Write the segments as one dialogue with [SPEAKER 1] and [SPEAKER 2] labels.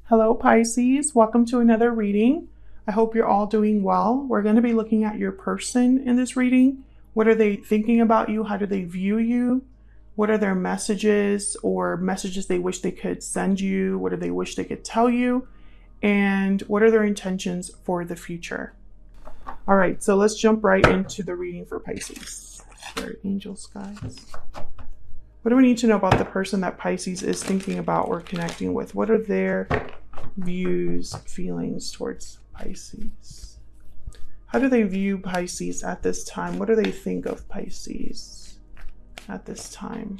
[SPEAKER 1] Hello Pisces, welcome to another reading. I hope you're all doing well. We're going to be looking at your person in this reading. What are they thinking about you? How do they view you? What are their messages or messages they wish they could send you? What do they wish they could tell you? And what are their intentions for the future? All right, so let's jump right into the reading for Pisces. Spirit, angels, guides. What do we need to know about the person that Pisces is thinking about or connecting with? What are their views, feelings towards Pisces? How do they view Pisces at this time? What do they think of Pisces at this time?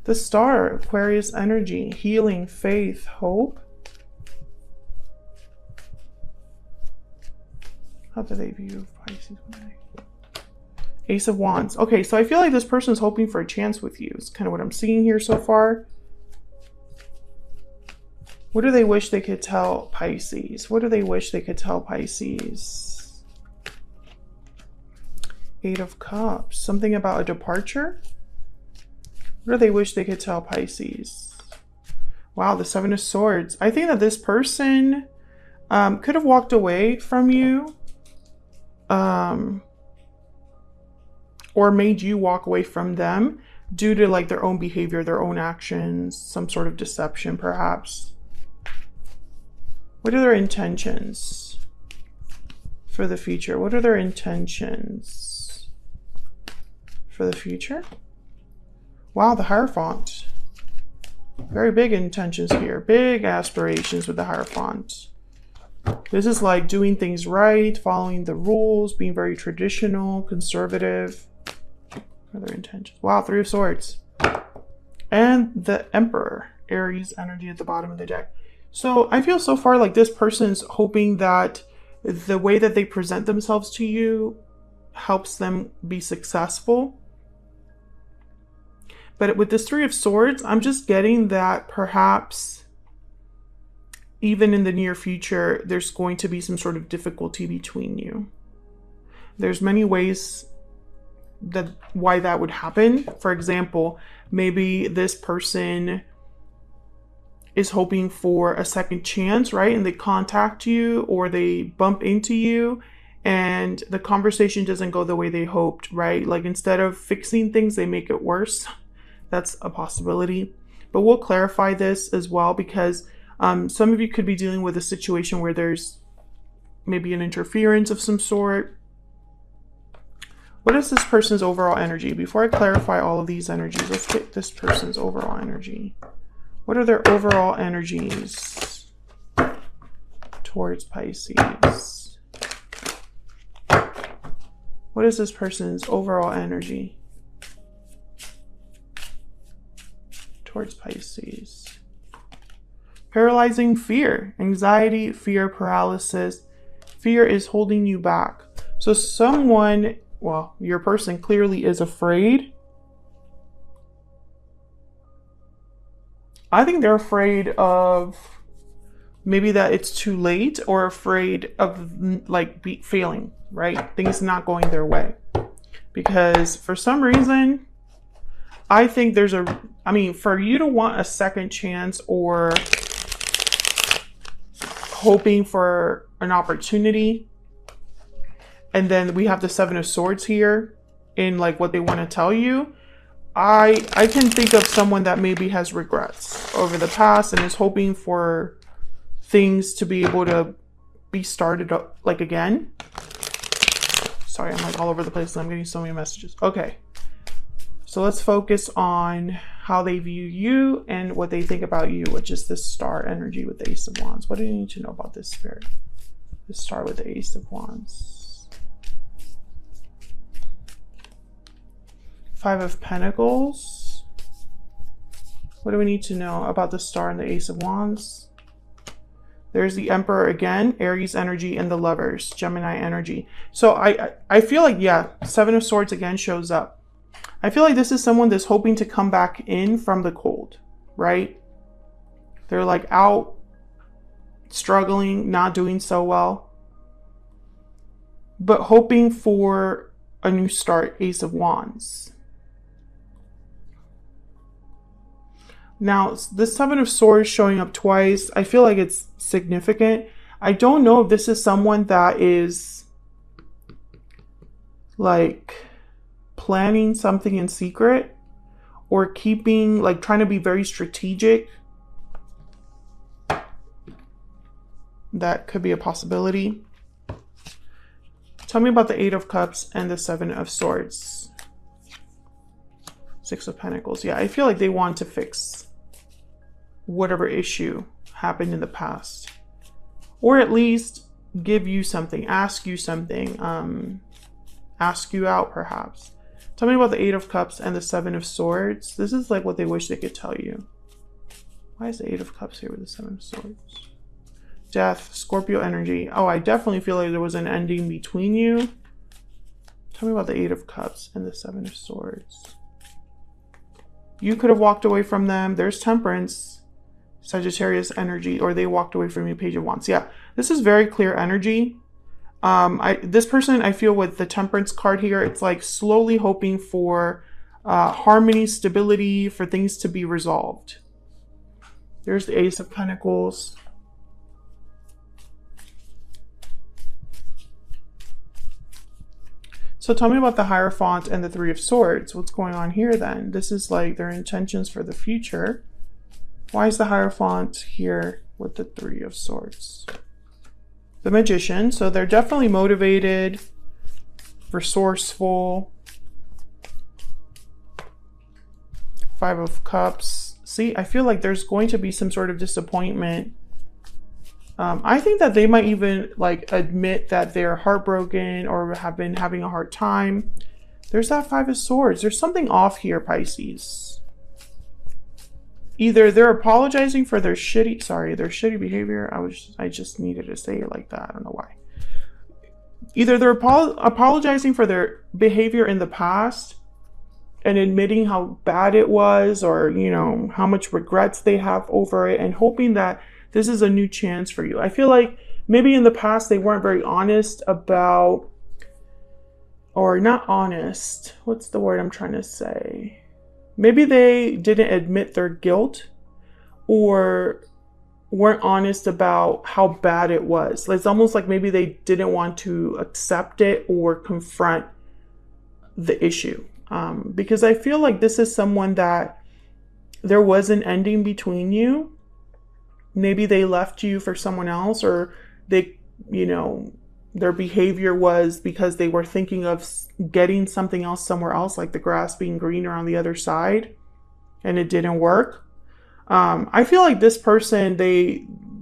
[SPEAKER 1] The star, Aquarius energy, healing, faith, hope. How do they view Pisces? Ace of Wands. Okay, so I feel like this person is hoping for a chance with you. It's kind of what I'm seeing here so far. What do they wish they could tell Pisces? What do they wish they could tell Pisces? Eight of Cups. Something about a departure? What do they wish they could tell Pisces? Wow, the Seven of Swords. I think that this person could have walked away from you. Or made you walk away from them due to like their own behavior, their own actions, some sort of deception perhaps. What are their intentions for the future? What are their intentions for the future? Wow, the Hierophant. Very big intentions here. Big aspirations with the Hierophant. This is like doing things right, following the rules, being very traditional, conservative. What are their intentions? Wow, Three of Swords. And the Emperor, Aries energy at the bottom of the deck. So I feel so far like this person's hoping that the way that they present themselves to you helps them be successful. But with this Three of Swords, I'm just getting that perhaps even in the near future, there's going to be some sort of difficulty between you. There's many ways that why that would happen. For example, maybe this person is hoping for a second chance, right? And they contact you or they bump into you and the conversation doesn't go the way they hoped, right? Like instead of fixing things, they make it worse. That's a possibility. But we'll clarify this as well because some of you could be dealing with a situation where there's maybe an interference of some sort. What is this person's overall energy? Before I clarify all of these energies, let's get this person's overall energy. What are their overall energies towards Pisces? What is this person's overall energy towards Pisces? Paralyzing fear, anxiety, fear, paralysis. Fear is holding you back. So someone, well, your person clearly is afraid. I think they're afraid of maybe that it's too late or afraid of like failing, right? Things not going their way. Because for some reason, I think there's for you to want a second chance or hoping for an opportunity, and then we have the Seven of Swords here in like what they want to tell you. I can think of someone that maybe has regrets over the past and is hoping for things to be able to be started up like again. Sorry, I'm like all over the place and I'm getting so many messages. Okay. So let's focus on how they view you and what they think about you, which is this star energy with the Ace of Wands. What do you need to know about this spirit? The star with the Ace of Wands. Five of Pentacles. What do we need to know about the star and the Ace of Wands? There's the Emperor again, Aries energy, and the Lovers, Gemini energy. So I feel like, yeah, Seven of Swords again shows up. I feel like this is someone that's hoping to come back in from the cold, right? They're like out, struggling, not doing so well, but hoping for a new start, Ace of Wands. Now, this Seven of Swords showing up twice, I feel like it's significant. I don't know if this is someone that is like planning something in secret or keeping, like trying to be very strategic. That could be a possibility. Tell me about the Eight of Cups and the Seven of Swords. Six of Pentacles. Yeah, I feel like they want to fix whatever issue happened in the past. Or at least give you something, ask you something, ask you out perhaps. Tell me about the Eight of Cups and the Seven of Swords. This is like what they wish they could tell you. Why is the Eight of Cups here with the Seven of Swords? Death, Scorpio energy. Oh, I definitely feel like there was an ending between you. Tell me about the Eight of Cups and the Seven of Swords. You could have walked away from them. There's Temperance, Sagittarius energy, or they walked away from you, Page of Wands. Yeah, this is very clear energy. This person, I feel with the Temperance card here, it's like slowly hoping for harmony, stability, for things to be resolved. There's the Ace of Pentacles. So tell me about the Hierophant and the Three of Swords. What's going on here then? This is like their intentions for the future. Why is the Hierophant here with the Three of Swords? The Magician. So they're definitely motivated, resourceful. Five of Cups. See, I feel like there's going to be some sort of disappointment. I think that they might even like admit that they're heartbroken or have been having a hard time. There's that Five of Swords. There's something off here, Pisces. Either they're apologizing for their shitty behavior. I just needed to say it like that. I don't know why. Either they're apologizing for their behavior in the past and admitting how bad it was, or, you know, how much regrets they have over it, and hoping that this is a new chance for you. I feel like maybe in the past they weren't very honest about, or not honest. What's the word I'm trying to say? Maybe they didn't admit their guilt or weren't honest about how bad it was. It's almost like maybe they didn't want to accept it or confront the issue. Because I feel like this is someone that there was an ending between you. Maybe they left you for someone else, or they, you know, their behavior was because they were thinking of getting something else somewhere else, like the grass being greener on the other side, and it didn't work. I feel like this person,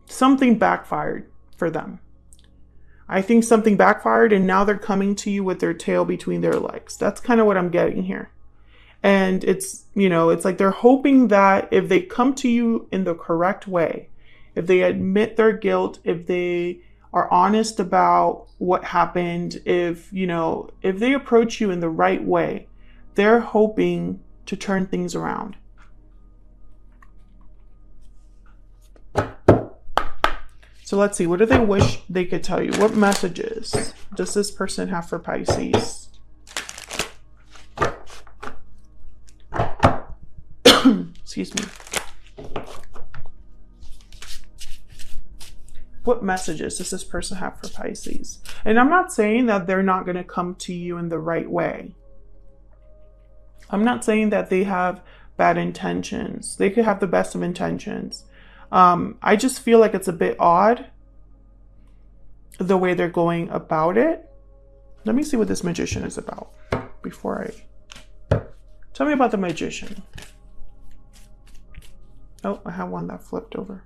[SPEAKER 1] something backfired for them. I think something backfired, and now they're coming to you with their tail between their legs. That's kind of what I'm getting here. And it's, you know, it's like they're hoping that if they come to you in the correct way, if they admit their guilt, if they are honest about what happened, if, you know, if they approach you in the right way, they're hoping to turn things around. So let's see, what do they wish they could tell you? What messages does this person have for Pisces? Excuse me. What messages does this person have for Pisces? And I'm not saying that they're not going to come to you in the right way. I'm not saying that they have bad intentions. They could have the best of intentions. I just feel like it's a bit odd the way they're going about it. Let me see what this Magician is about before I... Tell me about the Magician. Oh, I have one that flipped over.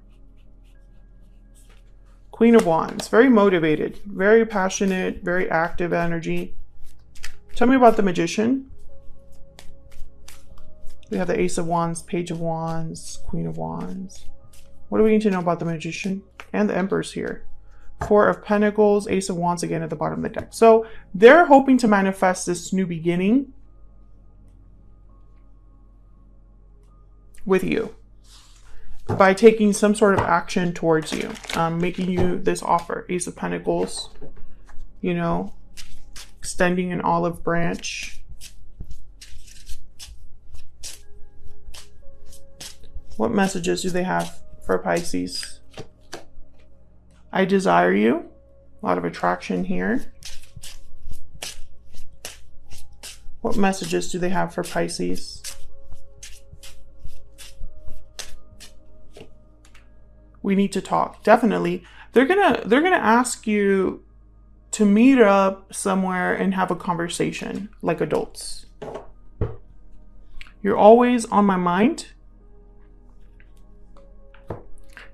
[SPEAKER 1] Queen of Wands, very motivated, very passionate, very active energy. Tell me about the Magician. We have the Ace of Wands, Page of Wands, Queen of Wands. What do we need to know about the Magician? And the Empress here. Four of Pentacles, Ace of Wands again at the bottom of the deck. So they're hoping to manifest this new beginning with you by taking some sort of action towards you, making you this offer. Ace of Pentacles, you know, extending an olive branch. What messages do they have for Pisces? I desire you. A lot of attraction here. What messages do they have for Pisces? We need to talk. Definitely. They're gonna ask you to meet up somewhere and have a conversation like adults. You're always on my mind.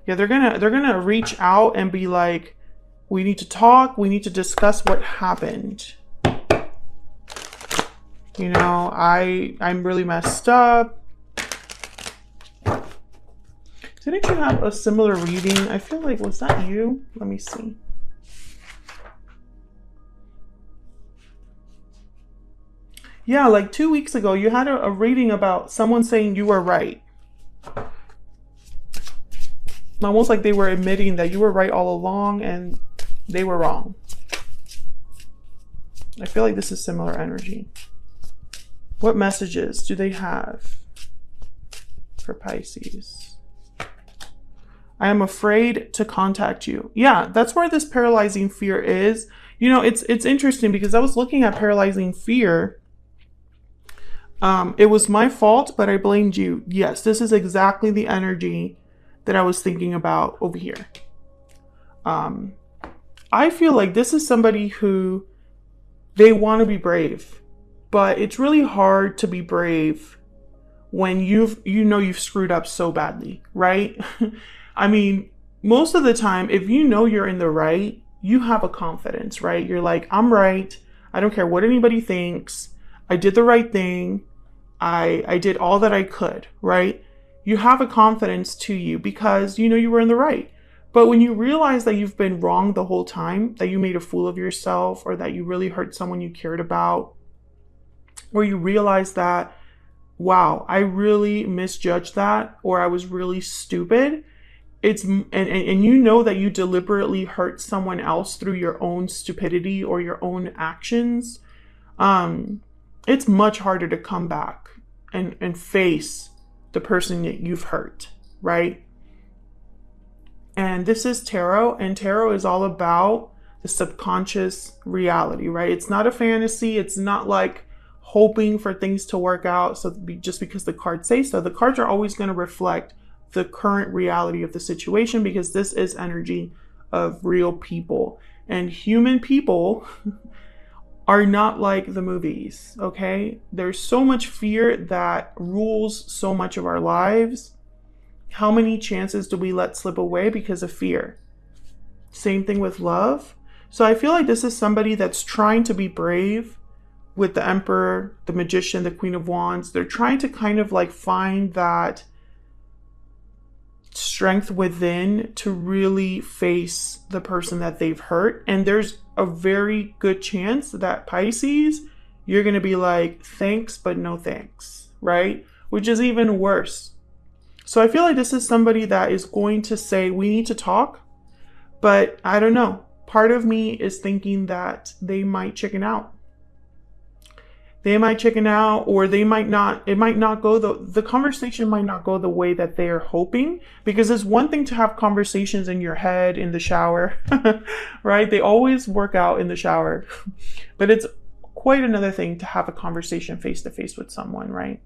[SPEAKER 1] Yeah, they're gonna reach out and be like, we need to talk, we need to discuss what happened. You know, I'm really messed up. Didn't you have a similar reading? I feel like, was that you? Let me see. Yeah, like 2 weeks ago, you had a reading about someone saying you were right. Almost like they were admitting that you were right all along and they were wrong. I feel like this is similar energy. What messages do they have for Pisces? I am afraid to contact you. Yeah, that's where this paralyzing fear is. You know, it's interesting because I was looking at paralyzing fear. It was my fault, but I blamed you. Yes, this is exactly the energy that I was thinking about over here. I feel like this is somebody who, they want to be brave, but it's really hard to be brave when you've screwed up so badly, right? I mean, most of the time, if you know you're in the right, you have a confidence, right? You're like, I'm right. I don't care what anybody thinks. I did the right thing. I did all that I could, right? You have a confidence to you because you know you were in the right. But when you realize that you've been wrong the whole time, that you made a fool of yourself, or that you really hurt someone you cared about, or you realize that, wow, I really misjudged that, or I was really stupid, and you know that you deliberately hurt someone else through your own stupidity or your own actions, it's much harder to come back and face the person that you've hurt, right? And this is tarot, and tarot is all about the subconscious reality, right? It's not a fantasy. It's not like hoping for things to work out just because the cards say so. The cards are always going to reflect the current reality of the situation because this is energy of real people. And human people are not like the movies, okay? There's so much fear that rules so much of our lives. How many chances do we let slip away because of fear? Same thing with love. So I feel like this is somebody that's trying to be brave with the Emperor, the Magician, the Queen of Wands. They're trying to kind of like find that strength within to really face the person that they've hurt. And there's a very good chance that Pisces, you're going to be like, thanks, but no thanks, right? Which is even worse. So I feel like this is somebody that is going to say, we need to talk, but I don't know. Part of me is thinking that they might chicken out. They might chicken out, or they might not, it might not go, the conversation might not go the way that they're hoping, because it's one thing to have conversations in your head, in the shower, right? They always work out in the shower, but it's quite another thing to have a conversation face to face with someone, right?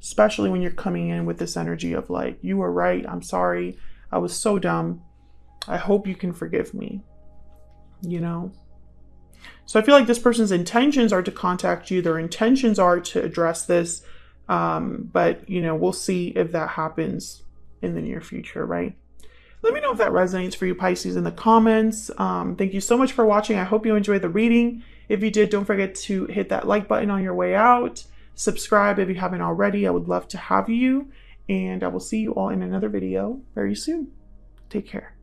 [SPEAKER 1] Especially when you're coming in with this energy of like, you were right. I'm sorry. I was so dumb. I hope you can forgive me, you know? So I feel like this person's intentions are to contact you. Their intentions are to address this. But, you know, we'll see if that happens in the near future, right? Let me know if that resonates for you, Pisces, in the comments. Thank you so much for watching. I hope you enjoyed the reading. If you did, don't forget to hit that like button on your way out. Subscribe if you haven't already. I would love to have you. And I will see you all in another video very soon. Take care.